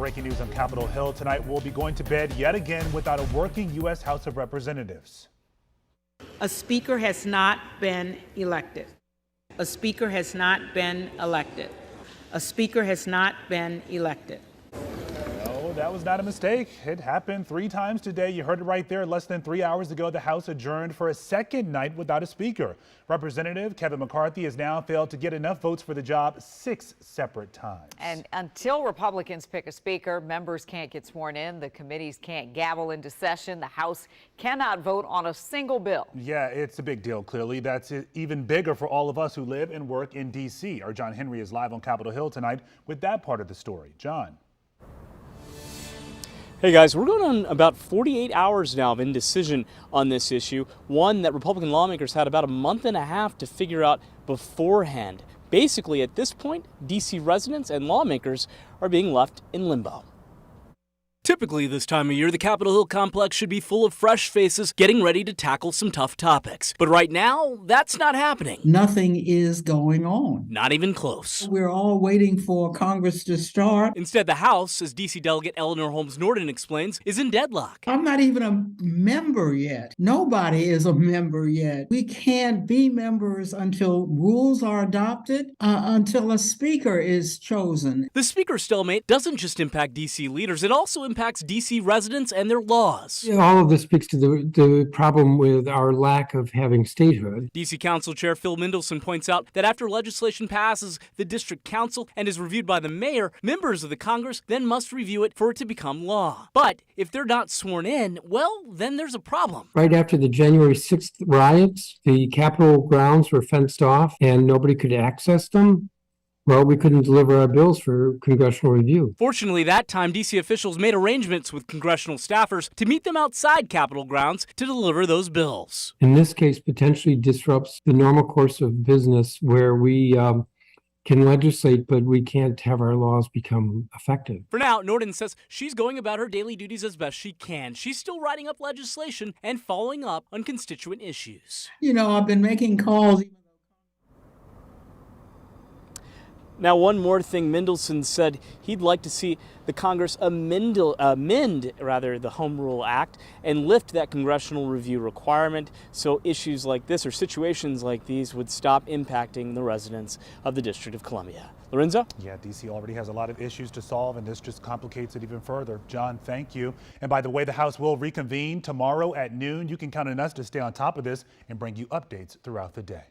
Breaking news on Capitol Hill tonight. We'll be going to bed yet again without a working U.S. House of Representatives. A speaker has not been elected. A speaker has not been elected. A speaker has not been elected. No, that was not a mistake. It happened 3 times today. You heard it right there. Less than 3 hours ago, the House adjourned for a second night without a speaker. Representative Kevin McCarthy has now failed to get enough votes for the job 6 separate times. And until Republicans pick a speaker, members can't get sworn in. The committees can't gavel into session. The House cannot vote on a single bill. Yeah, it's a big deal, clearly. That's even bigger for all of us who live and work in D.C. Our John Henry is live on Capitol Hill tonight with that part of the story. John. Hey guys, we're going on about 48 hours now of indecision on this issue, one that Republican lawmakers had about a month and a half to figure out beforehand. Basically, at this point, D.C. residents and lawmakers are being left in limbo. Typically this time of year, the Capitol Hill complex should be full of fresh faces getting ready to tackle some tough topics. But right now, that's not happening. Nothing is going on. Not even close. We're all waiting for Congress to start. Instead, the House, as D.C. Delegate Eleanor Holmes Norton explains, is in deadlock. I'm not even a member yet. Nobody is a member yet. We can't be members until rules are adopted, until a speaker is chosen. The speaker stalemate doesn't just impact D.C. leaders, it also impacts D.C. residents and their laws. All of this speaks to the problem with our lack of having statehood. D.C. Council Chair Phil Mendelson points out that after legislation passes the District Council and is reviewed by the mayor, members of the Congress then must review it for it to become law. But if they're not sworn in, well, then there's a problem. Right after the January 6th riots, the Capitol grounds were fenced off and nobody could access them. Well, we couldn't deliver our bills for congressional review. Fortunately, that time, D.C. officials made arrangements with congressional staffers to meet them outside Capitol grounds to deliver those bills. In this case, potentially disrupts the normal course of business where we can legislate, but we can't have our laws become effective. For now, Norton says she's going about her daily duties as best she can. She's still writing up legislation and following up on constituent issues. You know, I've been making calls. Now, one more thing, Mendelson said he'd like to see the Congress amend the Home Rule Act and lift that congressional review requirement so issues like this or situations like these would stop impacting the residents of the District of Columbia. Lorenzo? Yeah, D.C. already has a lot of issues to solve, and this just complicates it even further. John, thank you. And by the way, the House will reconvene tomorrow at noon. You can count on us to stay on top of this and bring you updates throughout the day.